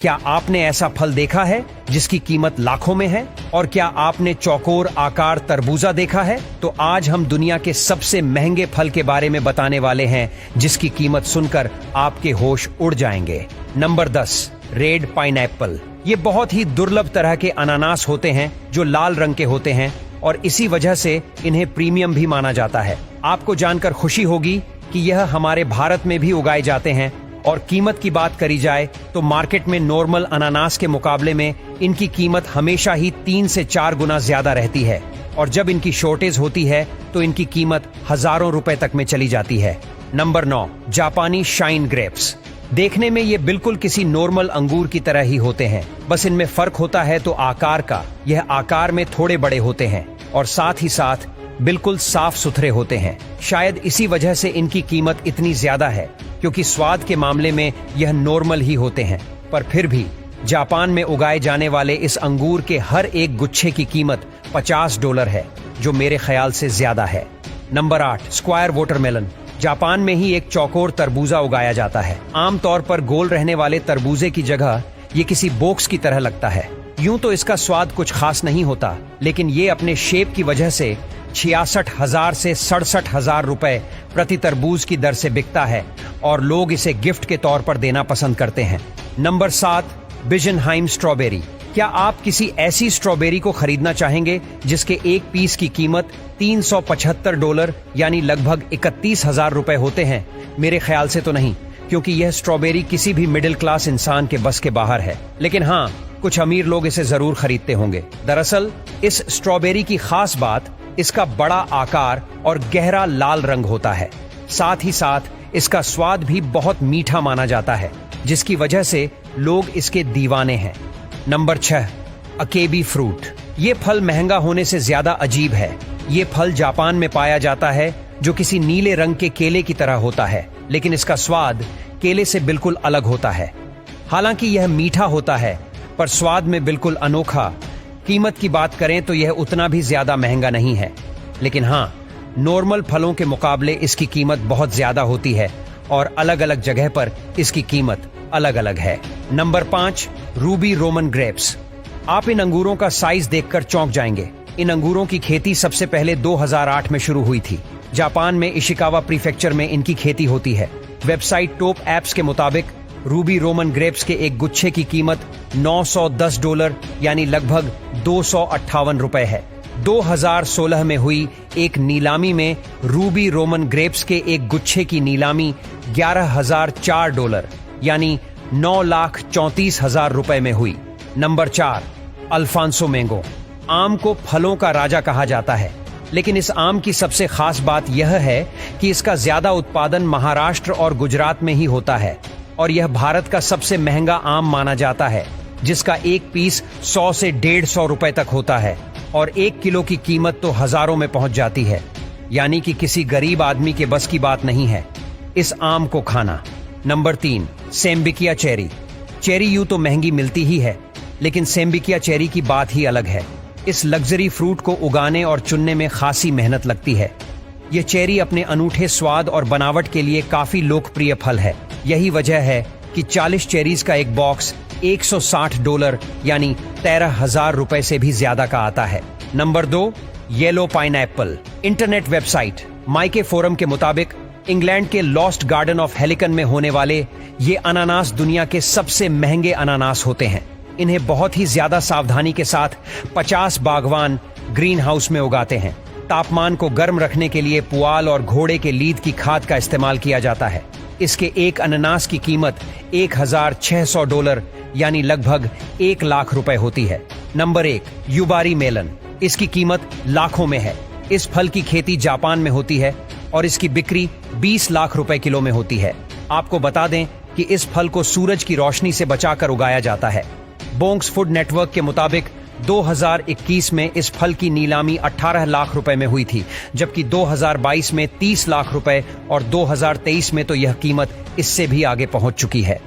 क्या आपने ऐसा फल देखा है जिसकी कीमत लाखों में है? और क्या आपने चौकोर आकार तरबूजा देखा है? तो आज हम दुनिया के सबसे महंगे फल के बारे में बताने वाले हैं जिसकी कीमत सुनकर आपके होश उड़ जाएंगे। Number 10, red pineapple. ये बहुत ही दुर्लभ तरह के अनानास होते हैं जो लाल रंग के होते हैं और इसी वजह से इन्हें प्रीमियम भी माना जाता है। आपको जानकर खुशी होगी कि यह हमारे भारत में भी उगाए जाते हैं और कीमत की बात करी जाए तो मार्केट में नॉर्मल अनानास के मुकाबले में इनकी कीमत हमेशा ही 3 से 4 गुना ज्यादा रहती है और जब इनकी शॉर्टेज होती है तो इनकी कीमत हजारों रुपए तक में चली जाती है। नंबर 9, जापानी शाइन ग्रेप्स। देखने में ये बिल्कुल किसी नॉर्मल अंगूर की तरह ही होते हैं, बस इनमें फर्क होता है तो आकार का। यह आकार में थोड़े बड़े होते हैं और साथ ही साथ बिल्कुल साफ सुथरे होते हैं। शायद इसी वजह से इनकी कीमत इतनी ज्यादा है क्योंकि स्वाद के मामले में यह नॉर्मल ही होते हैं। पर फिर भी जापान में उगाए जाने वाले इस अंगूर के हर एक गुच्छे की कीमत $50 है, जो मेरे ख्याल से ज्यादा है। Number 8, square watermelon. जापान में ही एक चौकोर तरबूजा उगाया जाता है। आमतौर पर गोल रहने वाले तरबूजे की जगह ये किसी बॉक्स की तरह लगता है। यूं तो इसका स्वाद कुछ खास नहीं होता, लेकिन ये अपने शेप की वजह से 66,000 से 67,000 रुपए प्रति तरबूज की दर से बिकता है और लोग इसे गिफ्ट के तौर पर देना पसंद करते हैं। Number 7, Bijinhime strawberry. क्या आप किसी ऐसी स्ट्रॉबेरी को खरीदना चाहेंगे जिसके एक पीस की कीमत $375 यानी लगभग 31,000 रुपए होते हैं? मेरे ख्याल से तो नहीं, क्योंकि यह स्ट्रॉबेरी किसी भी मिडिल क्लास इंसान के बस के बाहर है। लेकिन हाँ, कुछ अमीर लोग इसे जरूर खरीदते होंगे। दरअसल इस स्ट्रॉबेरी की खास बात इसका बड़ा आकार और गहरा लाल रंग होता है। साथ ही साथ इसका स्वाद भी बहुत मीठा माना जाता है, जिसकी वजह से लोग इसके दीवाने हैं। Number 6, akebi fruit. ये फल महंगा होने से ज्यादा अजीब है। ये फल जापान में पाया जाता है, जो किसी नीले रंग के केले की तरह होता है, लेकिन इसका स्वाद केले से बिल्कुल अलग होता है। हालांकि यह मीठा होता है, पर स्वाद में बिल्कुल अनोखा। कीमत की बात करें तो यह उतना भी ज्यादा महंगा नहीं है, लेकिन हाँ, नॉर्मल फलों के मुकाबले इसकी कीमत बहुत ज्यादा होती है और अलग अलग जगह पर इसकी कीमत अलग अलग है। Number 5, Ruby Roman grapes. आप इन अंगूरों का साइज देखकर चौंक जाएंगे। इन अंगूरों की खेती सबसे पहले 2008 में शुरू हुई थी। जापान में इशिकावा प्रीफेक्चर में इनकी खेती होती है। वेबसाइट टॉप एप्स के मुताबिक रूबी रोमन ग्रेप्स के एक गुच्छे की कीमत $910 यानी लगभग 258 रुपए है। 2016 में हुई एक नीलामी में रूबी रोमन ग्रेप्स के एक गुच्छे की नीलामी $11,004 यानी 9,34,000 रुपए में हुई। Number 4, Alphonso mango. आम को फलों का राजा कहा जाता है, लेकिन इस आम की सबसे खास बात यह है कि इसका ज्यादा उत्पादन महाराष्ट्र और गुजरात में ही होता है और यह भारत का सबसे महंगा आम माना जाता है, जिसका एक पीस 100 से 150 रुपए तक होता है और 1 किलो की कीमत तो हजारों में पहुंच जाती है। यानी कि किसी गरीब आदमी के बस की बात नहीं है इस आम को खाना। Number 3, सेम्बिकिया cherry. चेरी यूं तो महंगी मिलती ही है, लेकिन सेम्बिकिया चेरी की बात ही अलग है। इस लग्जरी फ्रूट को उगाने और चुनने में खासी मेहनत लगती है। यह चेरी अपने अनूठे स्वाद और बनावट के लिए काफी लोकप्रिय फल है। यही वजह है कि 40 चेरीज का एक बॉक्स $160 यानी 13,000 रुपए से भी ज्यादा का आता है। Number 2, yellow pineapple. Internet website माइके फोरम के मुताबिक इंग्लैंड के लॉस्ट गार्डन ऑफ हेलिकन में होने वाले ये अनानास दुनिया के सबसे महंगे अनानास होते हैं। इन्हें बहुत ही ज्यादा सावधानी के साथ 50 बागवान ग्रीन हाउस में उगाते हैं। तापमान को गर्म रखने के लिए पुआल और घोड़े के लीद की खाद का इस्तेमाल किया जाता है। इसके एक अनानास की कीमत $1,600 यानी लगभग 1 लाख रुपए होती है। Number 1, Yubari melon. इसकी कीमत लाखों में है। इस फल की खेती जापान में होती है और इसकी बिक्री 20 लाख रुपए किलो में होती है। आपको बता दें कि इस फल को सूरज की रोशनी से बचाकर उगाया जाता है। बोंग्स फूड नेटवर्क के मुताबिक 2021 में इस फल की नीलामी 18 लाख रुपए में हुई थी, जबकि 2022 में 30 लाख रुपए और 2023 में तो यह कीमत इससे भी आगे पहुंच चुकी है।